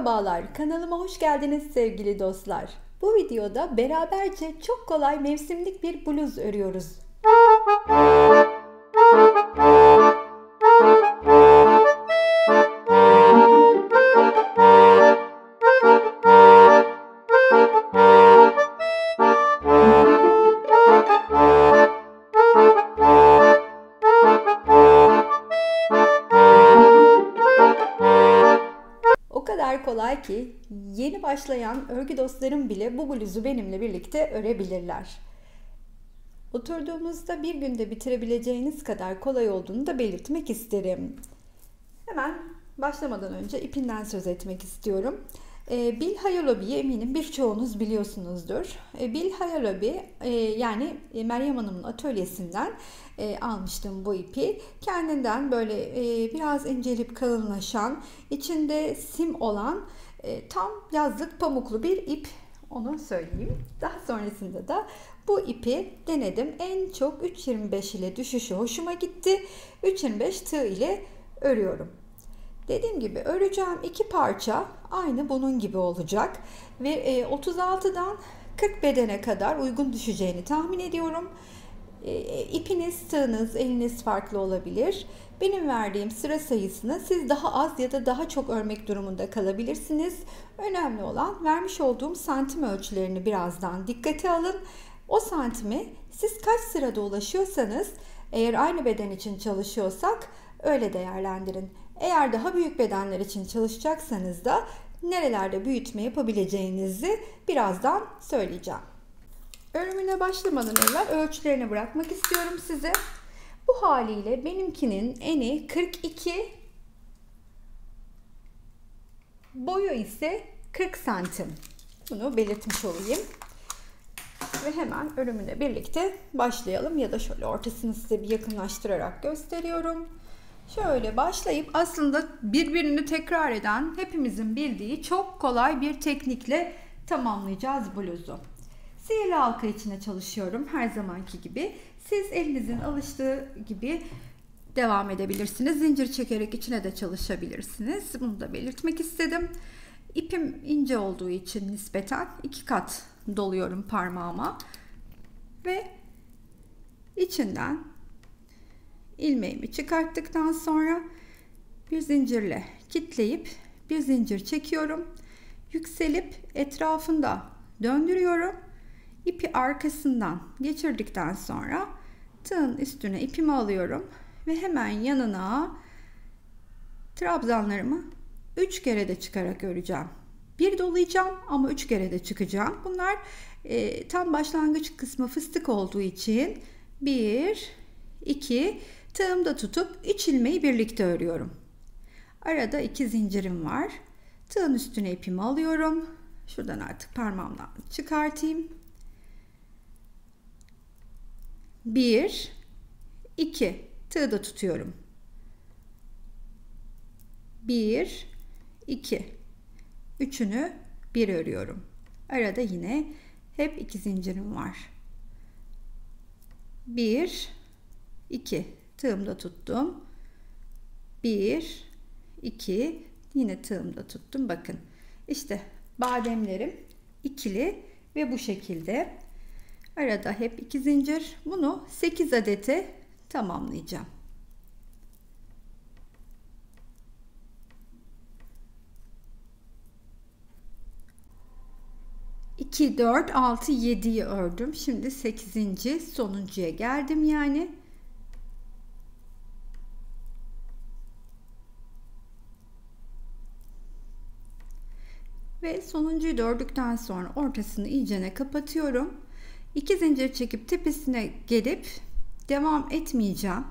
Merhabalar, kanalıma hoş geldiniz sevgili dostlar. Bu videoda beraberce çok kolay mevsimlik bir bluz örüyoruz. O kadar kolay ki yeni başlayan örgü dostlarım bile bu bluzu benimle birlikte örebilirler. Oturduğumuzda bir günde bitirebileceğiniz kadar kolay olduğunu da belirtmek isterim. Hemen başlamadan önce ipinden söz etmek istiyorum. Bill Hayalobi'yi eminim birçoğunuz biliyorsunuzdur. Bill Hayalobi yani Meryem Hanım'ın atölyesinden almıştım bu ipi. Kendinden böyle biraz incelip kalınlaşan, içinde sim olan tam yazlık pamuklu bir ip, onu söyleyeyim. Daha sonrasında da bu ipi denedim. En çok 3.25 ile düşüşü hoşuma gitti. 3.25 tığ ile örüyorum. Dediğim gibi öreceğim iki parça aynı bunun gibi olacak ve 36'dan 40 bedene kadar uygun düşeceğini tahmin ediyorum. İpiniz, tığınız, eliniz farklı olabilir. Benim verdiğim sıra sayısını siz daha az ya da daha çok örmek durumunda kalabilirsiniz. Önemli olan vermiş olduğum santim ölçülerini birazdan dikkate alın. O santimi siz kaç sırada ulaşıyorsanız, eğer aynı beden için çalışıyorsak öyle değerlendirin. Eğer daha büyük bedenler için çalışacaksanız da nerelerde büyütme yapabileceğinizi birazdan söyleyeceğim. Örümüne başlamadan evvel ölçülerini bırakmak istiyorum size. Bu haliyle benimkinin eni 42, boyu ise 40 santim. Bunu belirtmiş olayım. Ve hemen örümüne birlikte başlayalım, ya da şöyle ortasını size bir yakınlaştırarak gösteriyorum. Şöyle başlayıp aslında birbirini tekrar eden, hepimizin bildiği çok kolay bir teknikle tamamlayacağız bluzu. Sihirli halka içine çalışıyorum her zamanki gibi. Siz elinizin alıştığı gibi devam edebilirsiniz. Zincir çekerek içine de çalışabilirsiniz. Bunu da belirtmek istedim. İpim ince olduğu için nispeten 2 kat doluyorum parmağıma ve içinden ilmeğimi çıkarttıktan sonra bir zincirle kitleyip bir zincir çekiyorum. Yükselip etrafında döndürüyorum. İpi arkasından geçirdikten sonra tığın üstüne ipimi alıyorum ve hemen yanına trabzanlarımı 3 kere de çıkarak öreceğim. Bir dolayacağım ama 3 kere de çıkacağım. Bunlar tam başlangıç kısmı fıstık olduğu için 1, 2, tığımda tutup 3 ilmeği birlikte örüyorum. Arada 2 zincirim var. Tığın üstüne ipimi alıyorum. Şuradan artık parmağımdan çıkartayım. 1, 2, tığda tutuyorum. 1, 2, üçünü bir örüyorum. Arada yine hep 2 zincirim var. 1, 2, tığımda tuttum. 1, 2, yine tığımda tuttum. Bakın işte bademlerim ikili ve bu şekilde. Arada hep 2 zincir. Bunu 8 adete tamamlayacağım. 2, 4, 6, 7'yi ördüm. Şimdi 8. sonuncuya geldim yani. Ve sonuncuyu da ördükten sonra ortasını iyicene kapatıyorum. 2 zincir çekip tepesine gelip devam etmeyeceğim.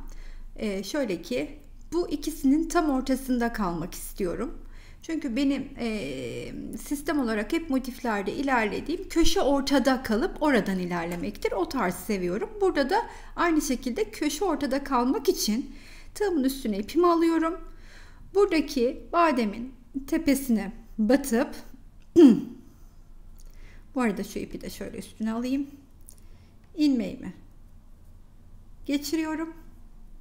Şöyle ki bu ikisinin tam ortasında kalmak istiyorum. Çünkü benim sistem olarak hep motiflerde ilerlediğim köşe ortada kalıp oradan ilerlemektir. O tarz seviyorum. Burada da aynı şekilde köşe ortada kalmak için tığımın üstüne ipimi alıyorum. Buradaki bademin tepesine batıp bu arada şu ipi de şöyle üstüne alayım. İlmeğimi geçiriyorum.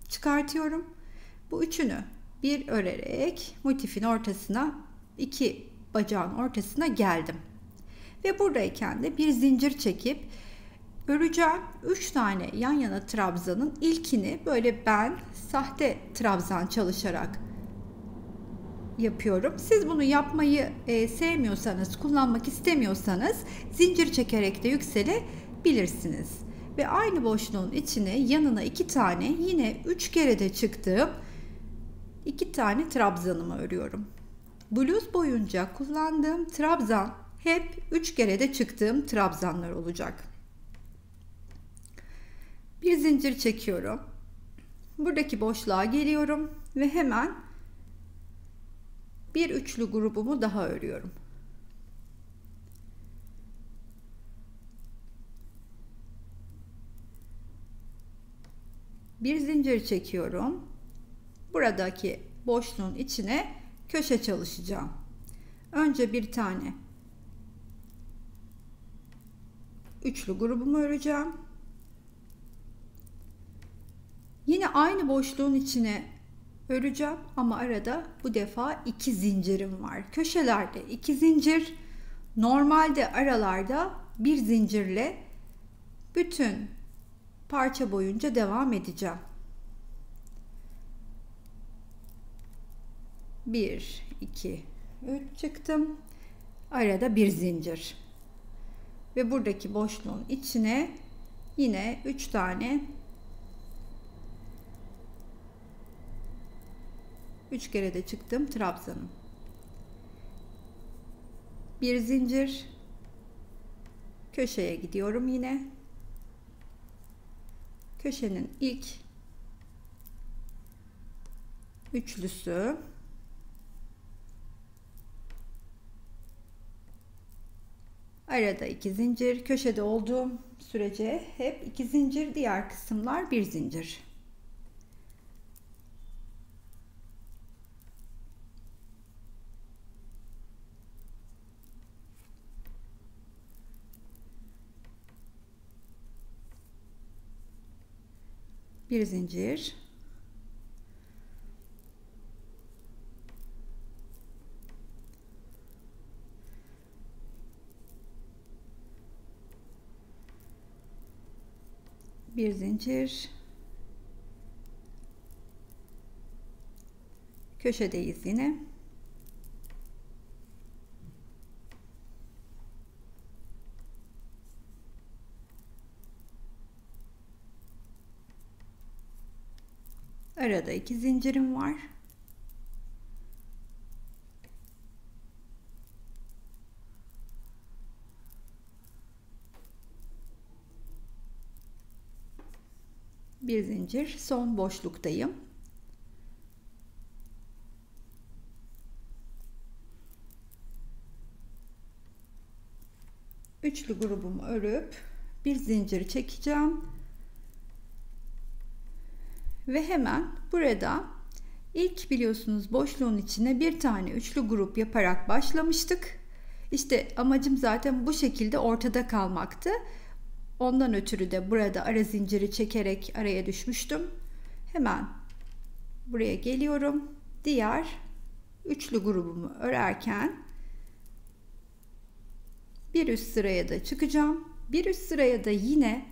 Çıkartıyorum. Bu üçünü bir örerek motifin ortasına 2 bacağın ortasına geldim. Ve buradayken de bir zincir çekip öreceğim. 3 tane yan yana trabzanın ilkini böyle ben sahte trabzan çalışarak yapıyorum. Siz bunu yapmayı sevmiyorsanız, kullanmak istemiyorsanız zincir çekerek de yükselebilirsiniz. Ve aynı boşluğun içine yanına 2 tane yine 3 kere de çıktığım 2 tane trabzanımı örüyorum. Bluz boyunca kullandığım trabzan hep 3 kere de çıktığım trabzanlar olacak. Bir zincir çekiyorum. Buradaki boşluğa geliyorum ve hemen bir üçlü grubumu daha örüyorum. Bir zincir çekiyorum. Buradaki boşluğun içine köşe çalışacağım. Önce bir tane üçlü grubumu öreceğim. Yine aynı boşluğun içine öreceğim ama arada bu defa 2 zincirim var. Köşelerde 2 zincir, normalde aralarda bir zincirle bütün parça boyunca devam edeceğim. 1, 2, 3 çıktım. Arada bir zincir. Ve buradaki boşluğun içine yine 3 tane 3 kere de çıktım trabzanım. Bir zincir, köşeye gidiyorum yine. Köşenin ilk üçlüsü, arada 2 zincir, köşede olduğum sürece hep 2 zincir, diğer kısımlar bir zincir. Bir zincir, bir zincir, köşedeyiz yine. Arada 2 zincirim var. Bir zincir, son boşluktayım. Üçlü grubumu örüp bir zincir çekeceğim. Ve hemen burada ilk biliyorsunuz boşluğun içine bir tane üçlü grup yaparak başlamıştık. İşte amacım zaten bu şekilde ortada kalmaktı. Ondan ötürü de burada ara zinciri çekerek araya düşmüştüm. Hemen buraya geliyorum. Diğer üçlü grubumu örerken bir üst sıraya da çıkacağım. Bir üst sıraya da yine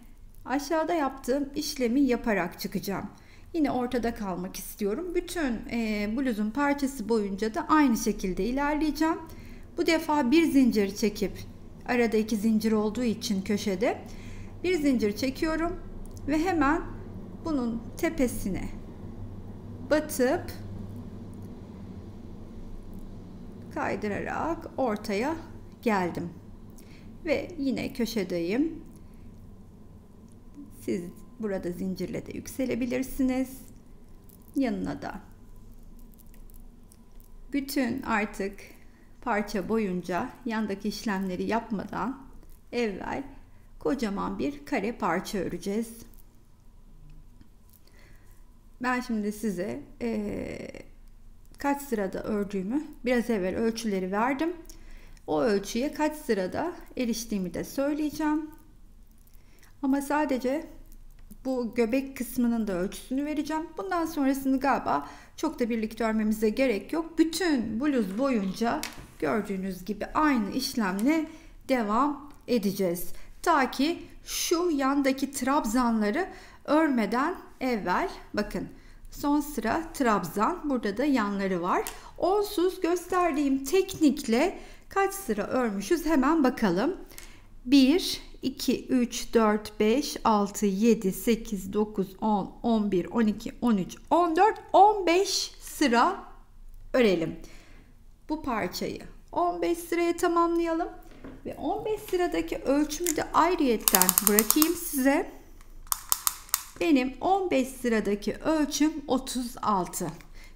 aşağıda yaptığım işlemi yaparak çıkacağım. Yine ortada kalmak istiyorum. Bütün bluzun parçası boyunca da aynı şekilde ilerleyeceğim. Bu defa bir zincir çekip, arada 2 zincir olduğu için köşede bir zincir çekiyorum ve hemen bunun tepesine batıp kaydırarak ortaya geldim. Ve yine köşedeyim. Siz burada zincirle de yükselebilirsiniz. Yanına da bütün artık parça boyunca yandaki işlemleri yapmadan evvel kocaman bir kare parça öreceğiz. Ben şimdi size kaç sırada ördüğümü biraz evvel ölçüleri verdim. O ölçüye kaç sırada eriştiğimi de söyleyeceğim. Ama sadece bu göbek kısmının da ölçüsünü vereceğim. Bundan sonrasını galiba çok da birlikte örmemize gerek yok. Bütün bluz boyunca gördüğünüz gibi aynı işlemle devam edeceğiz. Ta ki şu yandaki trabzanları örmeden evvel, bakın son sıra trabzan, burada da yanları var. Onsuz gösterdiğim teknikle kaç sıra örmüşüz hemen bakalım. 1, 2, 3, 4, 5, 6, 7, 8, 9, 10, 11, 12, 13, 14, 15 sıra örelim. Bu parçayı 15 sıraya tamamlayalım. Ve 15 sıradaki ölçümü de ayrıyetten bırakayım size. Benim 15 sıradaki ölçüm 36.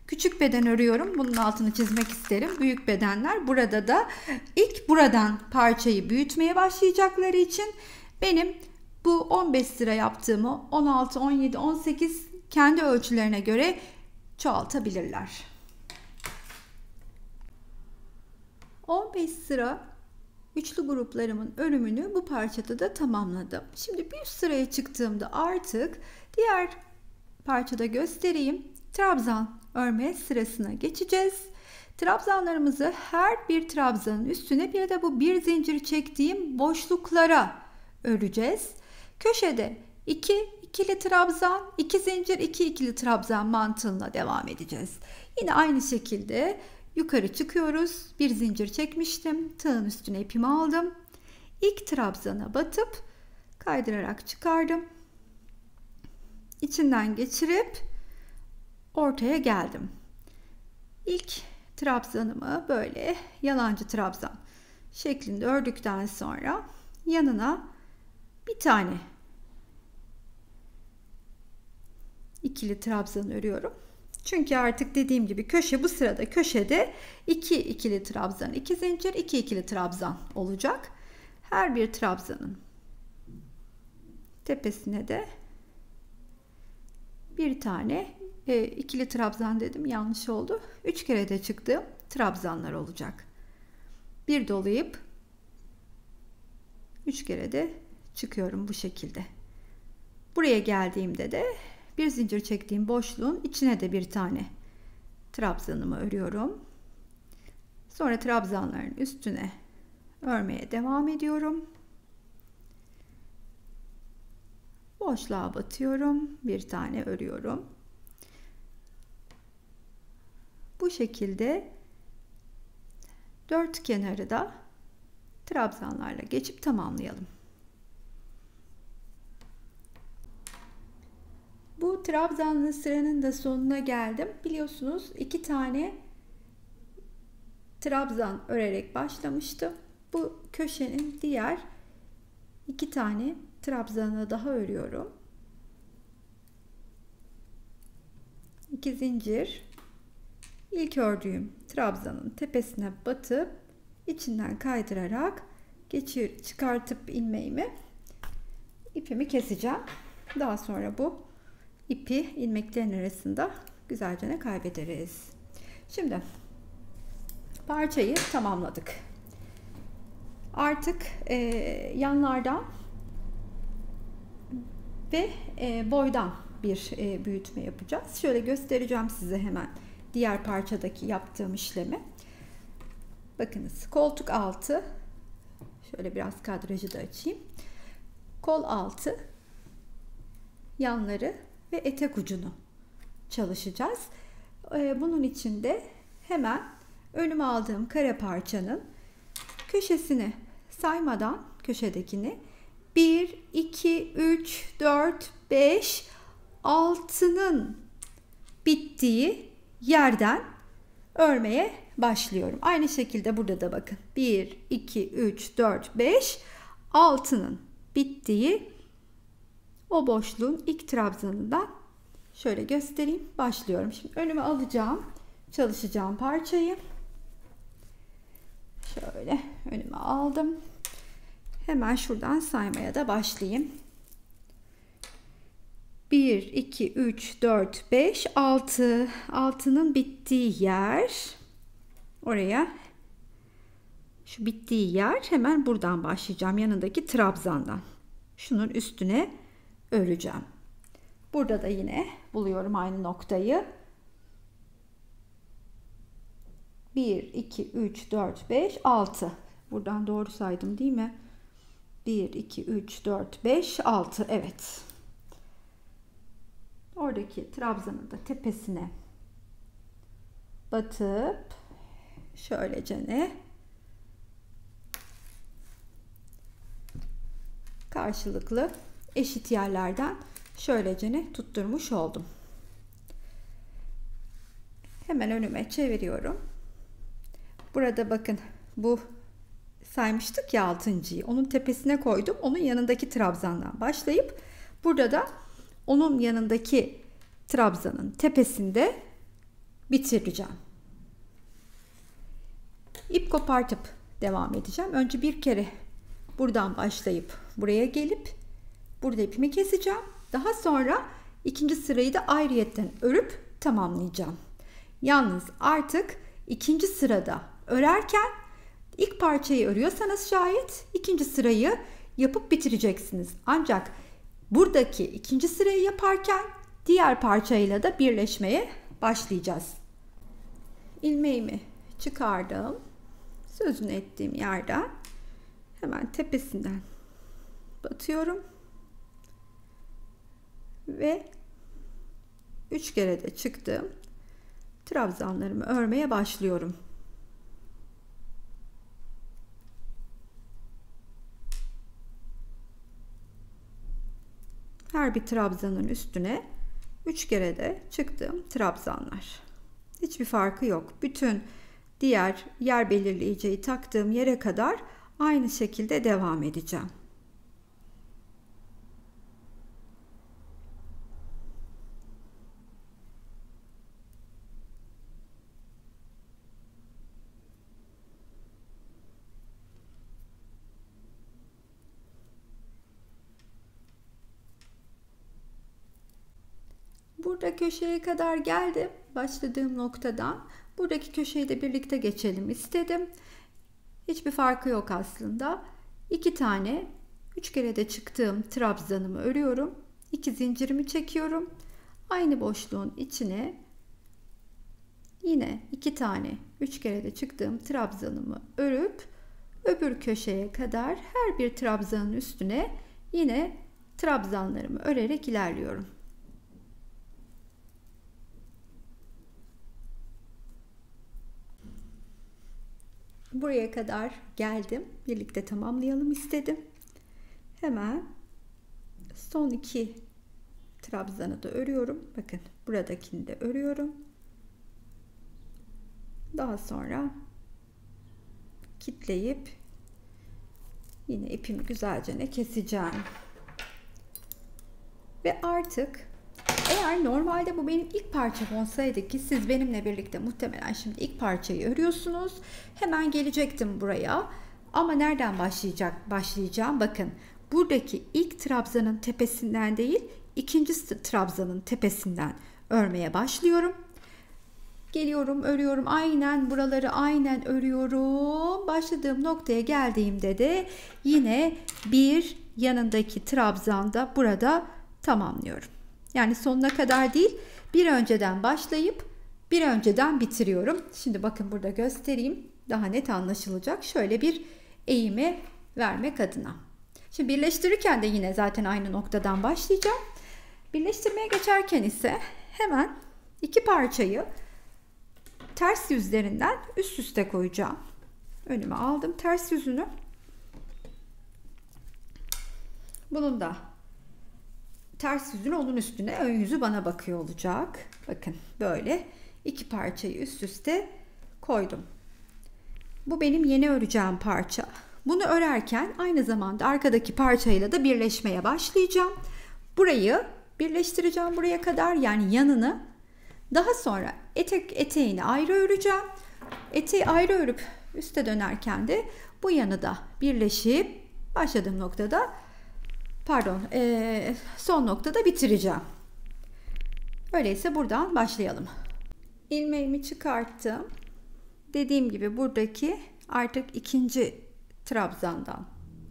Küçük beden örüyorum. Bunun altını çizmek isterim. Büyük bedenler burada da ilk buradan parçayı büyütmeye başlayacakları için benim bu 15 sıra yaptığımı 16, 17, 18 kendi ölçülerine göre çoğaltabilirler. 15 sıra üçlü gruplarımın örümünü bu parçada da tamamladım. Şimdi bir sıraya çıktığımda artık diğer parçada göstereyim. Trabzan örme sırasına geçeceğiz. Trabzanlarımızı her bir trabzanın üstüne bir de bu bir zincir çektiğim boşluklara öreceğiz. Köşede 2 ikili trabzan, 2 zincir, 2 ikili trabzan mantığına devam edeceğiz. Yine aynı şekilde yukarı çıkıyoruz. Bir zincir çekmiştim. Tığın üstüne ipimi aldım. İlk trabzana batıp kaydırarak çıkardım. İçinden geçirip ortaya geldim. İlk trabzanımı böyle yalancı trabzan şeklinde ördükten sonra yanına bir tane ikili trabzan örüyorum. Çünkü artık dediğim gibi köşe, bu sırada köşede 2 ikili trabzan, 2 zincir, 2 ikili trabzan olacak. Her bir trabzanın tepesine de bir tane ikili trabzan dedim, yanlış oldu. 3 kere de çıktığım trabzanlar olacak. Bir dolayıp 3 kere de çıkıyorum bu şekilde. Buraya geldiğimde de bir zincir çektiğim boşluğun içine de bir tane trabzanımı örüyorum. Sonra trabzanların üstüne örmeye devam ediyorum. Boşluğa batıyorum. Bir tane örüyorum. Bu şekilde dört kenarı da trabzanlarla geçip tamamlayalım. Bu trabzanlı sıranın da sonuna geldim. Biliyorsunuz 2 tane trabzan örerek başlamıştım. Bu köşenin diğer 2 tane trabzanı daha örüyorum. 2 zincir. İlk ördüğüm trabzanın tepesine batıp içinden kaydırarak çıkartıp ilmeğimi, ipimi keseceğim. Daha sonra bu ipi ilmeklerin arasında güzelce kaybederiz. Şimdi parçayı tamamladık. Artık yanlardan ve boydan bir büyütme yapacağız. Şöyle göstereceğim size hemen diğer parçadaki yaptığım işlemi. Bakınız, koltuk altı, şöyle biraz kadrajı da açayım. Kol altı, yanları ve etek ucunu çalışacağız. Bunun için de hemen önüme aldığım kare parçanın köşesini saymadan, köşedekini 1, 2, 3, 4, 5, 6'nın bittiği yerden örmeye başlıyorum. Aynı şekilde burada da bakın. 1, 2, 3, 4, 5, 6'nın bittiği o boşluğun ilk trabzanından şöyle göstereyim. Başlıyorum. Şimdi önüme alacağım, çalışacağım parçayı. Şöyle önüme aldım. Hemen şuradan saymaya da başlayayım. 1, 2, 3, 4, 5, 6. 6'nın bittiği yer. Oraya, şu bittiği yer, hemen buradan başlayacağım. Yanındaki trabzandan. Şunun üstüne öreceğim. Burada da yine buluyorum aynı noktayı. 1, 2, 3, 4, 5, 6. Buradan doğru saydım değil mi? 1, 2, 3, 4, 5, 6. Evet. Oradaki trabzanın da tepesine batıp şöylecene karşılıklı eşit yerlerden şöylecene tutturmuş oldum. Hemen önüme çeviriyorum. Burada bakın bu saymıştık ya 6.'yı. Onun tepesine koydum. Onun yanındaki trabzandan başlayıp burada da onun yanındaki trabzanın tepesinde bitireceğim. İp kopartıp devam edeceğim. Önce bir kere buradan başlayıp buraya gelip burada ipimi keseceğim. Daha sonra ikinci sırayı da ayrıyetten örüp tamamlayacağım. Yalnız artık ikinci sırada örerken ilk parçayı örüyorsanız şayet ikinci sırayı yapıp bitireceksiniz. Ancak buradaki ikinci sırayı yaparken diğer parçayla da birleşmeye başlayacağız. İlmeğimi çıkardım. Sözünü ettiğim yerden hemen tepesinden batıyorum. Ve 3 kere de çıktım. Trabzanlarımı örmeye başlıyorum. Her bir trabzanın üstüne 3 kere de çıktığım trabzanlar. Hiçbir farkı yok. Bütün diğer yer belirleyiciyi taktığım yere kadar aynı şekilde devam edeceğim. Burada köşeye kadar geldim. Başladığım noktadan. Buradaki köşeyi de birlikte geçelim istedim. Hiçbir farkı yok aslında. 2 tane 3 kere de çıktığım trabzanımı örüyorum. 2 zincirimi çekiyorum. Aynı boşluğun içine yine 2 tane 3 kere de çıktığım trabzanımı örüp öbür köşeye kadar her bir trabzanın üstüne yine trabzanlarımı örerek ilerliyorum. Buraya kadar geldim. Birlikte tamamlayalım istedim. Hemen son 2 trabzanı da örüyorum. Bakın buradakini de örüyorum. Daha sonra kitleyip yine ipimi güzelce keseceğim. Ve artık eğer normalde bu benim ilk parçam olsaydı ki siz benimle birlikte muhtemelen şimdi ilk parçayı örüyorsunuz. Hemen gelecektim buraya. Ama nereden başlayacağım? Bakın buradaki ilk trabzanın tepesinden değil, ikinci trabzanın tepesinden örmeye başlıyorum. Geliyorum, örüyorum. Aynen buraları aynen örüyorum. Başladığım noktaya geldiğimde de yine bir yanındaki trabzanda burada tamamlıyorum. Yani sonuna kadar değil, bir önceden başlayıp bir önceden bitiriyorum. Şimdi bakın burada göstereyim. Daha net anlaşılacak. Şöyle bir eğimi vermek adına. Şimdi birleştirirken de yine zaten aynı noktadan başlayacağım. Birleştirmeye geçerken ise hemen 2 parçayı ters yüzlerinden üst üste koyacağım. Önüme aldım ters yüzünü. Bunun da ters yüzünü onun üstüne, ön yüzü bana bakıyor olacak. Bakın böyle 2 parçayı üst üste koydum. Bu benim yeni öreceğim parça. Bunu örerken aynı zamanda arkadaki parçayla da birleşmeye başlayacağım. Burayı birleştireceğim buraya kadar, yani yanını. Daha sonra eteğini ayrı öreceğim. Eteği ayrı örüp üste dönerken de bu yanı da birleşip başladığım noktada son noktada bitireceğim. Öyleyse buradan başlayalım. İlmeğimi çıkarttım. Dediğim gibi buradaki artık ikinci trabzandan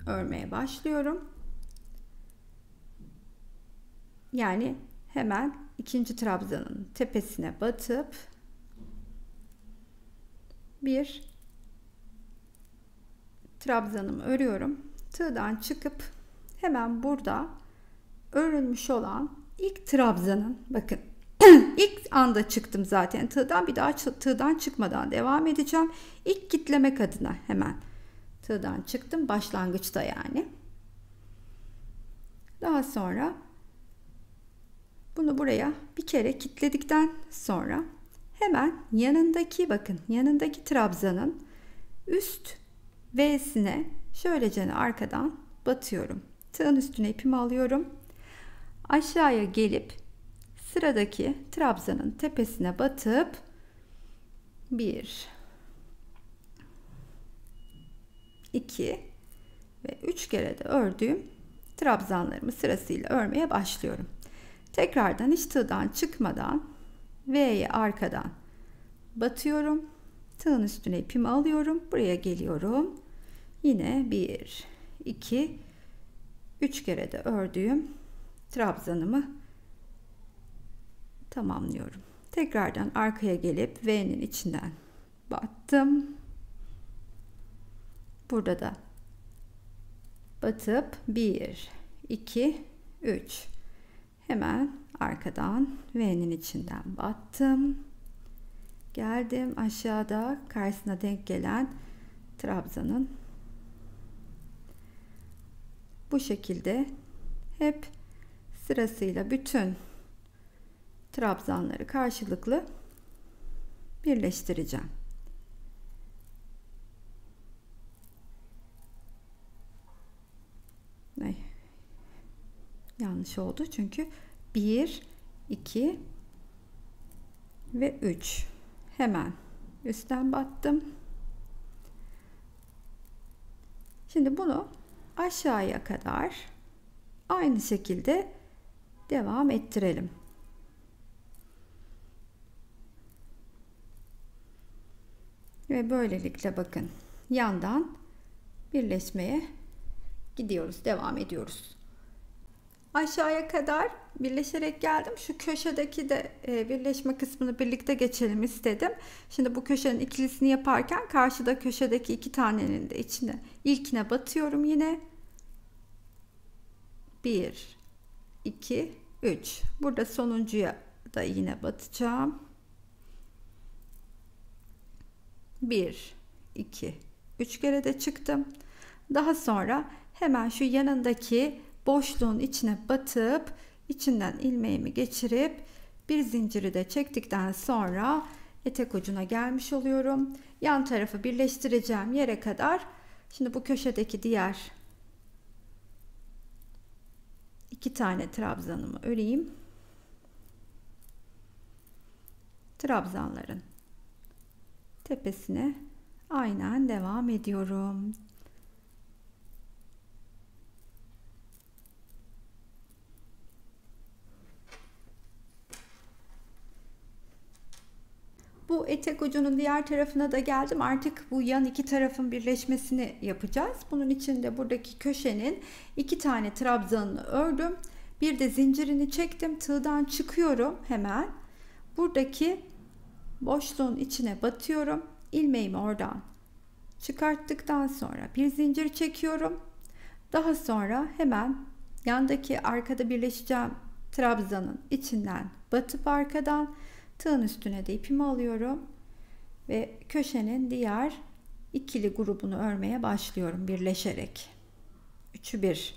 örmeye başlıyorum. Yani hemen ikinci trabzanın tepesine batıp bir trabzanımı örüyorum. Tığdan çıkıp hemen burada örülmüş olan ilk trabzanın, bakın ilk anda çıktım zaten tığdan, bir daha tığdan çıkmadan devam edeceğim. İlk kitlemek adına hemen tığdan çıktım başlangıçta yani. Daha sonra bunu buraya bir kere kitledikten sonra hemen yanındaki, bakın yanındaki trabzanın üst V'sine şöylece arkadan batıyorum. Tığın üstüne ipimi alıyorum. Aşağıya gelip sıradaki trabzanın tepesine batıp 1 2 ve 3 kere de ördüğüm trabzanlarımı sırasıyla örmeye başlıyorum. Tekrardan hiç tığdan çıkmadan V'ye arkadan batıyorum. Tığın üstüne ipimi alıyorum. Buraya geliyorum. Yine 1 2 3 kere de ördüğüm trabzanımı tamamlıyorum. Tekrardan arkaya gelip V'nin içinden battım. Burada da batıp 1 2 3 hemen arkadan V'nin içinden battım. Geldim aşağıda karşısına denk gelen trabzanın bu şekilde hep sırasıyla bütün trabzanları karşılıklı birleştireceğim. Yanlış oldu çünkü 1 2 ve 3 hemen üstten battım. Şimdi bunu aşağıya kadar aynı şekilde devam ettirelim. Ve böylelikle bakın yandan birleşmeye gidiyoruz, devam ediyoruz. Aşağıya kadar birleşerek geldim. Şu köşedeki de birleşme kısmını birlikte geçelim istedim. Şimdi bu köşenin ikilisini yaparken karşıda köşedeki iki tanenin de içine, ilkine batıyorum yine. 1 2 3. Burada sonuncuya da yine batacağım. 1 2 3 kere de çıktım. Daha sonra hemen şu yanındaki boşluğun içine batıp içinden ilmeğimi geçirip bir zinciri de çektikten sonra etek ucuna gelmiş oluyorum. Yan tarafı birleştireceğim yere kadar. Şimdi bu köşedeki diğer iki tane trabzanımı öreyim. Trabzanların tepesine aynen devam ediyorum. Bu etek ucunun diğer tarafına da geldim. Artık bu yan iki tarafın birleşmesini yapacağız. Bunun için de buradaki köşenin iki tane trabzanını ördüm. Bir de zincirini çektim. Tığdan çıkıyorum hemen. Buradaki boşluğun içine batıyorum. İlmeğimi oradan çıkarttıktan sonra bir zincir çekiyorum. Daha sonra hemen yandaki arkada birleşeceğim trabzanın içinden batıp arkadan tığın üstüne de ipimi alıyorum ve köşenin diğer ikili grubunu örmeye başlıyorum birleşerek. 3'ü 1.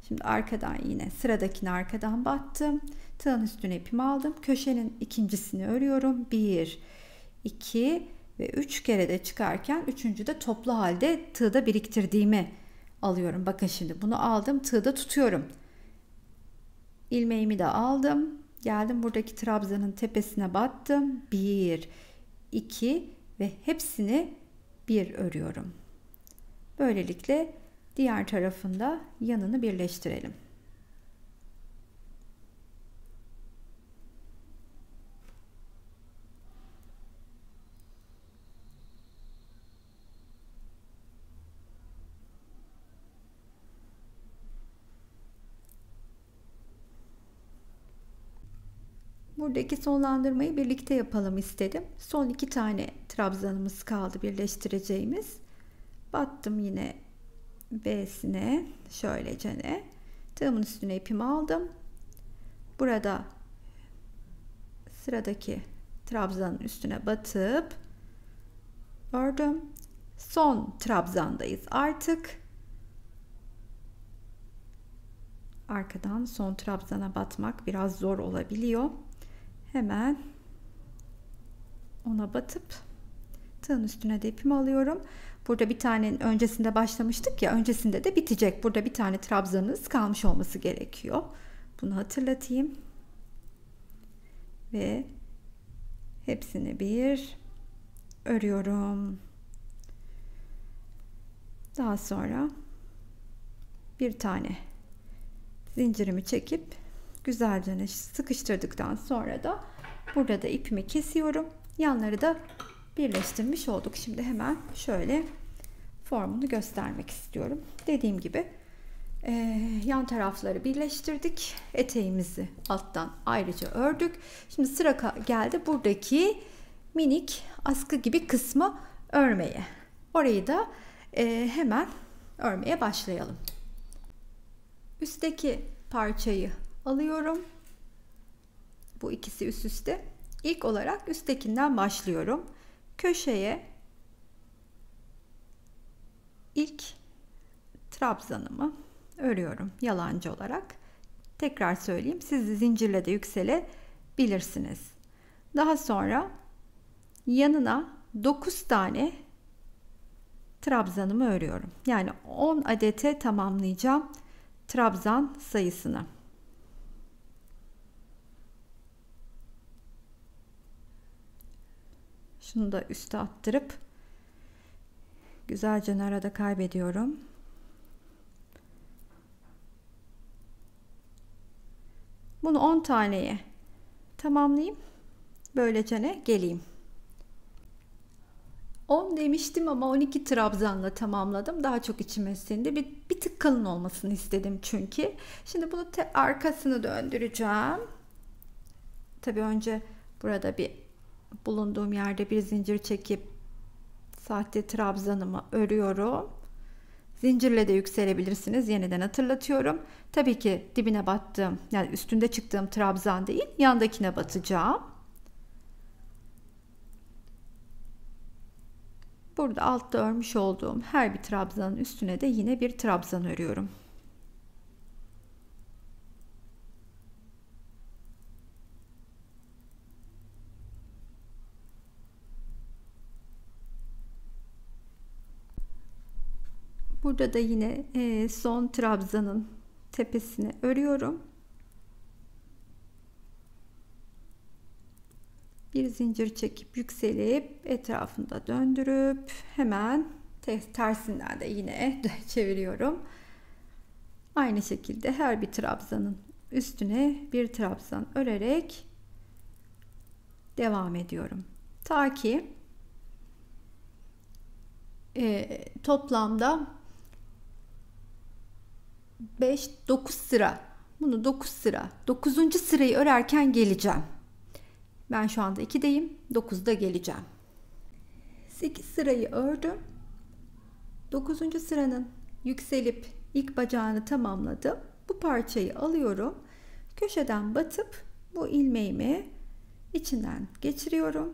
Şimdi arkadan yine sıradakini arkadan battım. Tığın üstüne ipimi aldım. Köşenin ikincisini örüyorum. 1 2 ve 3 kere de çıkarken üçüncü de toplu halde tığda biriktirdiğimi alıyorum. Bakın şimdi bunu aldım, tığda tutuyorum. İlmeğimi de aldım. Geldim buradaki trabzanın tepesine battım. 1 2 ve hepsini bir örüyorum. Böylelikle diğer tarafında yanını birleştirelim. Buradaki sonlandırmayı birlikte yapalım istedim. Son 2 tane trabzanımız kaldı birleştireceğimiz. Battım yine B'sine şöylecene. Tığımın üstüne ipimi aldım. Burada sıradaki trabzanın üstüne batıp ördüm. Son trabzandayız artık. Arkadan son trabzana batmak biraz zor olabiliyor. Hemen ona batıp tığın üstüne de ipimi alıyorum. Burada bir tanenin öncesinde başlamıştık ya, öncesinde de bitecek. Burada bir tane trabzanınız kalmış olması gerekiyor. Bunu hatırlatayım. Ve hepsini bir örüyorum. Daha sonra bir tane zincirimi çekip güzelce sıkıştırdıktan sonra da burada da ipimi kesiyorum. Yanları da birleştirmiş olduk. Şimdi hemen şöyle formunu göstermek istiyorum. Dediğim gibi yan tarafları birleştirdik. Eteğimizi alttan ayrıca ördük. Şimdi sıra geldi buradaki minik askı gibi kısmı örmeye. Orayı da hemen örmeye başlayalım. Üstteki parçayı alıyorum. Bu ikisi üst üste. İlk olarak üsttekinden başlıyorum. Köşeye ilk trabzanımı örüyorum yalancı olarak. Tekrar söyleyeyim, siz zincirle de yükselebilirsiniz. Daha sonra yanına 9 tane trabzanımı örüyorum. Yani 10 adete tamamlayacağım trabzan sayısını. Şunu da üste attırıp güzelce arada kaybediyorum. Bunu 10 taneye tamamlayayım. Böylece geleyim. 10 demiştim ama 12 trabzanla tamamladım. Daha çok içime sindi. Bir tık kalın olmasını istedim çünkü. Şimdi bunu arkasını döndüreceğim. Tabii önce burada bulunduğum yerde bir zincir çekip sahte trabzanımı örüyorum. Zincirle de yükselebilirsiniz. Yeniden hatırlatıyorum. Tabii ki dibine battığım, yani üstünde çıktığım trabzan değil, yandakine batacağım. Burada altta örmüş olduğum her bir trabzanın üstüne de yine bir trabzan örüyorum. Burada da yine son trabzanın tepesine örüyorum. Bir zincir çekip yükselip etrafında döndürüp hemen tersinden de yine çeviriyorum. Aynı şekilde her bir trabzanın üstüne bir trabzan örerek devam ediyorum. Ta ki toplamda 5-9 sıra, bunu 9 sıra, 9. sırayı örerken geleceğim. Ben şu anda 2'deyim, 9'da geleceğim. 8 sırayı ördüm. 9. sıranın yükselip ilk bacağını tamamladım. Bu parçayı alıyorum. Köşeden batıp bu ilmeğimi içinden geçiriyorum.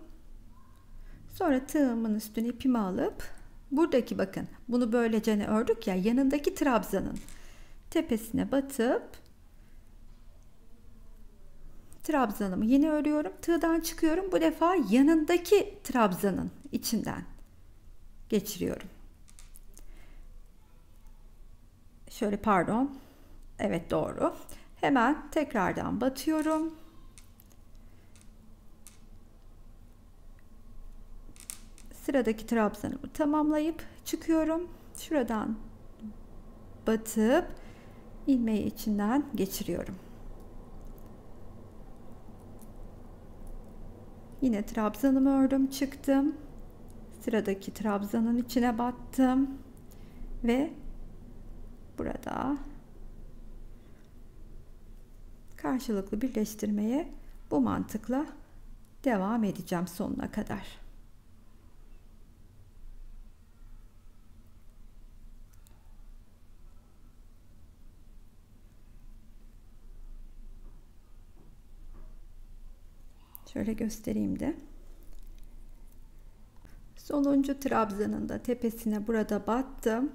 Sonra tığımın üstüne ipimi alıp buradaki, bakın bunu böylece ördük ya, yanındaki trabzanın tepesine batıp trabzanımı yine örüyorum. Tığdan çıkıyorum. Bu defa yanındaki trabzanın içinden geçiriyorum. Şöyle, pardon. Evet, doğru. Hemen tekrardan batıyorum. Sıradaki trabzanımı tamamlayıp çıkıyorum. Şuradan batıp ilmeği içinden geçiriyorum. Yine trabzanımı ördüm, çıktım. Sıradaki trabzanın içine battım ve burada karşılıklı birleştirmeye Bu mantıkla devam edeceğim sonuna kadar. Şöyle göstereyim de. Sonuncu trabzanın da tepesine burada battım.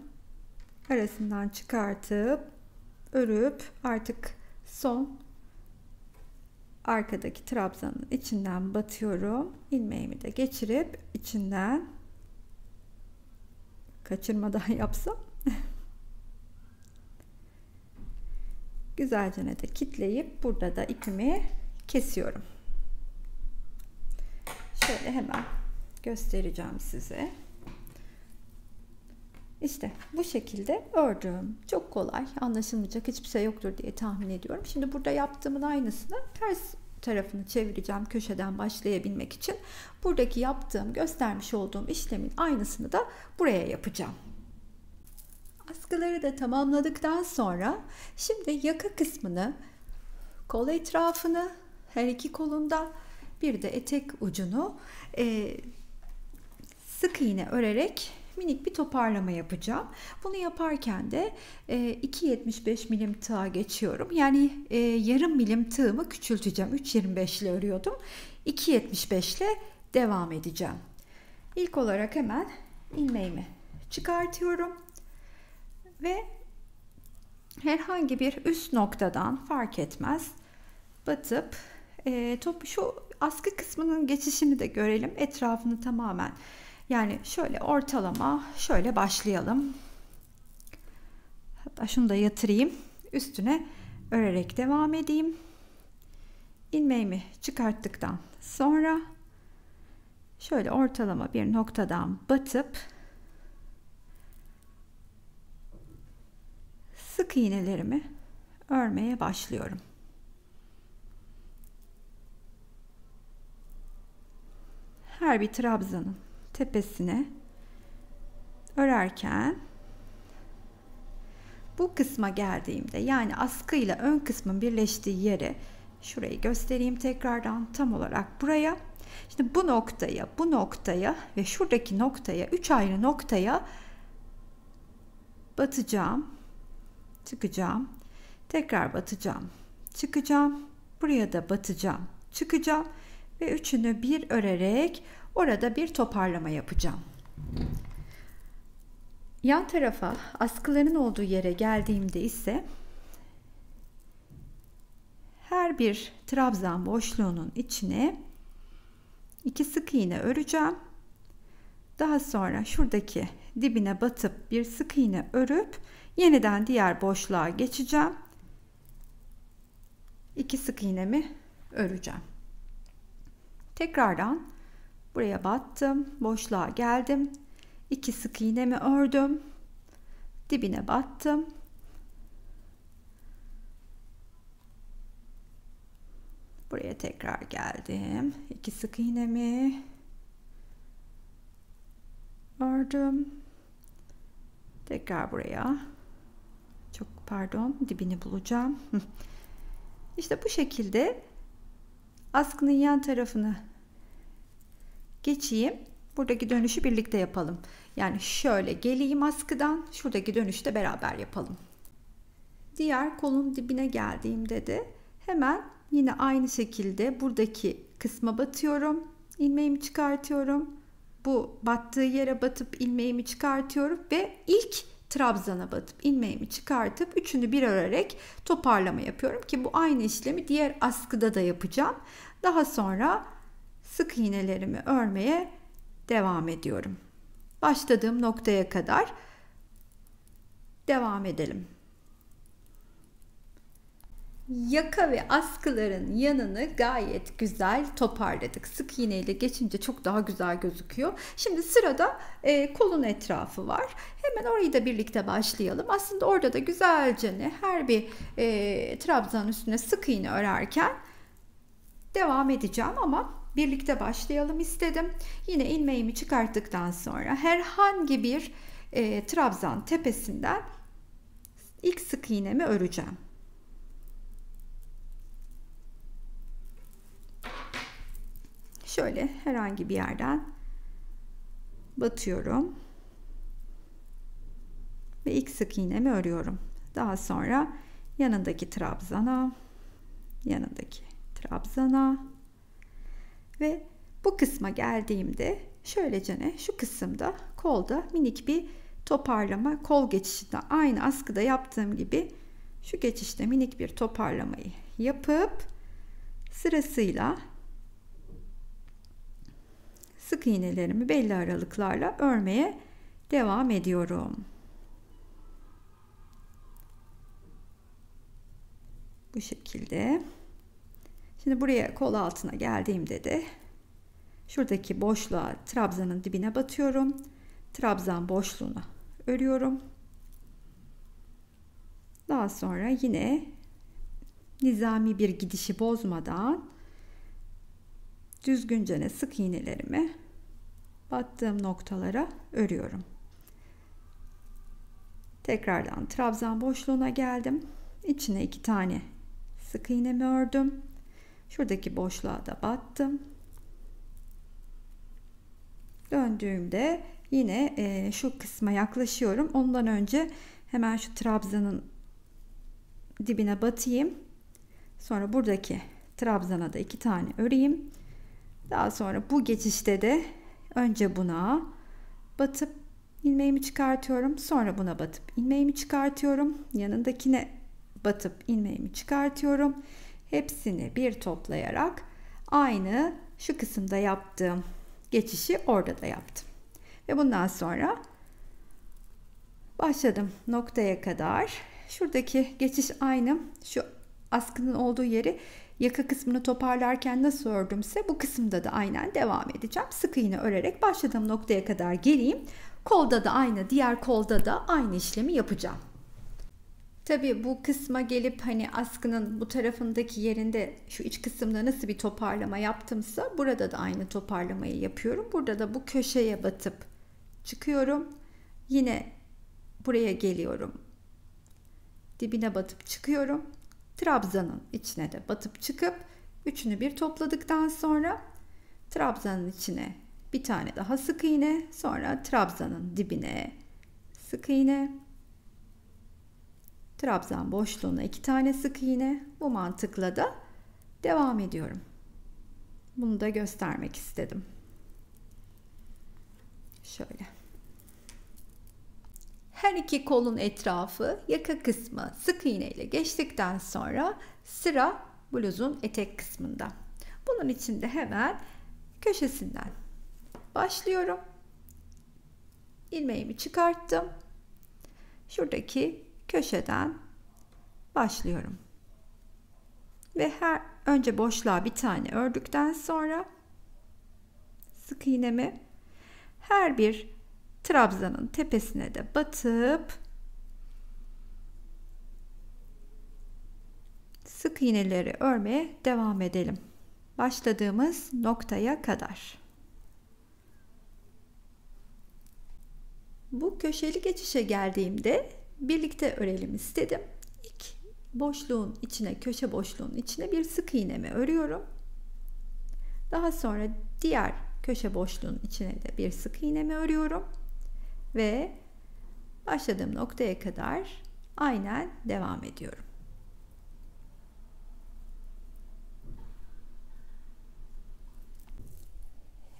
Arasından çıkartıp örüp artık son arkadaki trabzanın içinden batıyorum. İlmeğimi de geçirip içinden kaçırmadan yapsam güzelce de kitleyip burada da ipimi kesiyorum. Şöyle hemen göstereceğim size. İşte bu şekilde ördüm. Çok kolay, anlaşılmayacak hiçbir şey yoktur diye tahmin ediyorum. Şimdi burada yaptığımın aynısını ters tarafını çevireceğim köşeden başlayabilmek için. Buradaki yaptığım, göstermiş olduğum işlemin aynısını da buraya yapacağım. Askıları da tamamladıktan sonra şimdi yaka kısmını, kol etrafını, her iki kolunda bir de etek ucunu sık iğne örerek minik bir toparlama yapacağım. Bunu yaparken de 2,75 milim tığa geçiyorum. Yani yarım milim tığımı küçülteceğim. 3,25 ile örüyordum. 2,75 ile devam edeceğim. İlk olarak hemen ilmeğimi çıkartıyorum ve herhangi bir üst noktadan fark etmez batıp şu askı kısmının geçişini de görelim. Etrafını tamamen, yani şöyle ortalama şöyle başlayalım. Hatta şunu da yatırayım. Üstüne örerek devam edeyim. İlmeğimi çıkarttıktan sonra şöyle ortalama bir noktadan batıp sık iğnelerimi örmeye başlıyorum. Her bir trabzanın tepesine örerken bu kısma geldiğimde, yani askı ile ön kısmın birleştiği yere, şurayı göstereyim tekrardan, tam olarak buraya. Şimdi bu noktaya ve şuradaki noktaya, 3 ayrı noktaya batacağım, çıkacağım, tekrar batacağım, çıkacağım, buraya da batacağım, çıkacağım ve üçünü bir örerek orada bir toparlama yapacağım. Yan tarafa, askıların olduğu yere geldiğimde ise her bir trabzan boşluğunun içine 2 sık iğne öreceğim. Daha sonra şuradaki dibine batıp bir sık iğne örüp yeniden diğer boşluğa geçeceğim. 2 sık iğnemi öreceğim. Tekrardan buraya battım, boşluğa geldim, 2 sık iğnemi ördüm, dibine battım, buraya tekrar geldim, 2 sık iğnemi ördüm, tekrar buraya, çok pardon, dibini bulacağım. İşte bu şekilde askının yan tarafını geçeyim. Buradaki dönüşü birlikte yapalım. Yani şöyle geleyim askıdan, şuradaki dönüşü de beraber yapalım. Diğer kolun dibine geldiğimde de hemen yine aynı şekilde buradaki kısma batıyorum. İlmeğimi çıkartıyorum. Bu battığı yere batıp ilmeğimi çıkartıyorum ve ilk trabzana batıp ilmeğimi çıkartıp üçünü bir örerek toparlama yapıyorum ki bu aynı işlemi diğer askıda da yapacağım. Daha sonra sık iğnelerimi örmeye devam ediyorum. Başladığım noktaya kadar devam edelim. Yaka ve askıların yanını gayet güzel toparladık. Sık iğne ile geçince çok daha güzel gözüküyor. Şimdi sırada kolun etrafı var. Hemen orayı da birlikte başlayalım. Aslında orada da güzelce her bir trabzanın üstüne sık iğne örerken devam edeceğim ama birlikte başlayalım istedim. Yine ilmeğimi çıkarttıktan sonra herhangi bir trabzan tepesinden ilk sık iğnemi öreceğim. şöyle herhangi bir yerden batıyorum ve ilk sık iğnemi örüyorum. Daha sonra yanındaki trabzana, ve bu kısma geldiğimde şöylece şu kısımda kolda minik bir toparlama, kol geçişinde aynı askıda yaptığım gibi şu geçişte minik bir toparlamayı yapıp sırasıyla sık iğnelerimi belli aralıklarla örmeye devam ediyorum. Bu şekilde. Şimdi buraya kol altına geldiğimde de şuradaki boşluğa, trabzanın dibine batıyorum. Trabzan boşluğuna örüyorum. Daha sonra yine nizami bir gidişi bozmadan düzgünce sık iğnelerimi battığım noktalara örüyorum. Tekrardan trabzan boşluğuna geldim. İçine 2 tane sık iğnemi ördüm. Şuradaki boşluğa da battım. Döndüğümde yine şu kısma yaklaşıyorum. Ondan önce hemen şu trabzanın dibine batayım. Sonra buradaki trabzana da 2 tane öreyim. Daha sonra bu geçişte de önce buna batıp ilmeğimi çıkartıyorum. Sonra buna batıp ilmeğimi çıkartıyorum. Yanındakine batıp ilmeğimi çıkartıyorum. Hepsini bir toplayarak aynı şu kısımda yaptığım geçişi orada da yaptım. Ve bundan sonra başladım noktaya kadar. Şuradaki geçiş aynı. Şu askının olduğu yeri yaka kısmını toparlarken nasıl ördümse bu kısımda da aynen devam edeceğim. Sık iğne örerek başladığım noktaya kadar geleyim. Kolda da aynı, diğer kolda da aynı işlemi yapacağım. Tabii bu kısma gelip hani askının bu tarafındaki yerinde şu iç kısımda nasıl bir toparlama yaptımsa burada da aynı toparlamayı yapıyorum. Burada da bu köşeye batıp çıkıyorum. Yine buraya geliyorum. Dibine batıp çıkıyorum. Trabzanın içine de batıp çıkıp üçünü bir topladıktan sonra trabzanın içine bir tane daha sık iğne, sonra trabzanın dibine sık iğne, trabzan boşluğuna 2 tane sık iğne. Bu mantıkla da devam ediyorum. Bunu da göstermek istedim. Şöyle. Her iki kolun etrafı, yaka kısmı sık iğne ile geçtikten sonra sıra bluzun etek kısmında. Bunun için de hemen köşesinden başlıyorum. İlmeğimi çıkarttım. Şuradaki köşeden başlıyorum. Ve önce boşluğa bir tane ördükten sonra sık iğnemi her bir trabzanın tepesine de batıp sık iğneleri örmeye devam edelim. Başladığımız noktaya kadar. Bu köşeli geçişe geldiğimde birlikte örelim istedim. İlk boşluğun içine, köşe boşluğun içine bir sık iğnemi örüyorum. Daha sonra diğer köşe boşluğun içine de bir sık iğnemi örüyorum. Ve başladığım noktaya kadar aynen devam ediyorum.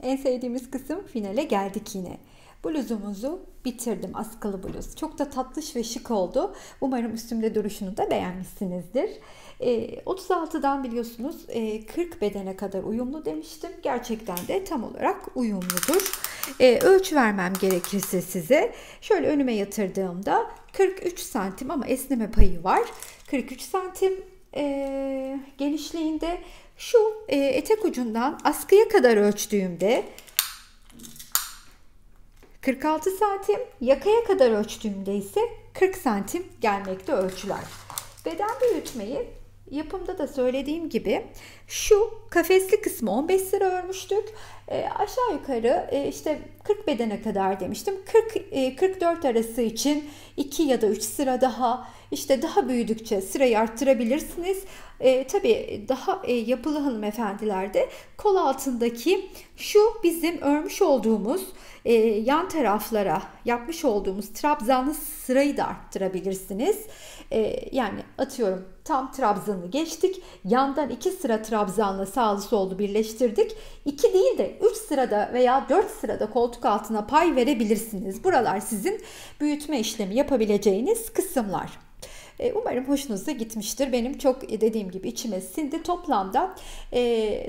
En sevdiğimiz kısım, finale geldik yine. Bluzumuzu bitirdim, askılı bluz. Çok da tatlış ve şık oldu. Umarım üstümde duruşunu da beğenmişsinizdir. 36'dan biliyorsunuz 40 bedene kadar uyumlu demiştim. Gerçekten de tam olarak uyumludur. Ölçü vermem gerekirse size şöyle önüme yatırdığımda 43 santim ama esneme payı var. 43 santim genişliğinde. Şu etek ucundan askıya kadar ölçtüğümde 46 santim, yakaya kadar ölçtüğümde ise 40 santim gelmekte ölçüler. Beden büyütmeyi yapımda da söylediğim gibi şu kafesli kısmı 15 lira örmüştük. Aşağı yukarı işte 40 bedene kadar demiştim. 40-44 arası için 2 ya da 3 sıra daha, işte daha büyüdükçe sırayı arttırabilirsiniz. Tabii daha yapılı hanımefendilerde kol altındaki şu bizim örmüş olduğumuz yan taraflara yapmış olduğumuz trabzanlı sırayı da arttırabilirsiniz. Yani atıyorum tam trabzanı geçtik. Yandan 2 sıra trabzanla sağlı sollu birleştirdik. 2 değil de 3 sırada veya 4 sırada koltuk altına pay verebilirsiniz. Buralar sizin büyütme işlemi yapabileceğiniz kısımlar. Umarım hoşunuza gitmiştir. Benim çok dediğim gibi içime sindi. Toplamda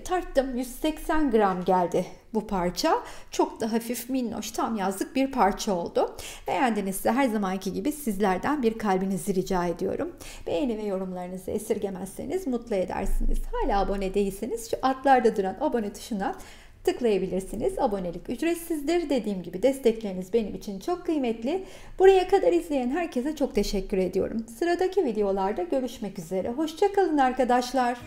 tarttım 180 gram geldi bu parça. Çok da hafif, minnoş, tam yazlık bir parça oldu. Beğendinizse her zamanki gibi sizlerden bir kalbinizi rica ediyorum. Beğeni ve yorumlarınızı esirgemezseniz mutlu edersiniz. Hala abone değilseniz şu altlarda duran abone tuşuna tıklayabilirsiniz. Abonelik ücretsizdir. Dediğim gibi destekleriniz benim için çok kıymetli. Buraya kadar izleyen herkese çok teşekkür ediyorum. Sıradaki videolarda görüşmek üzere. Hoşça kalın arkadaşlar.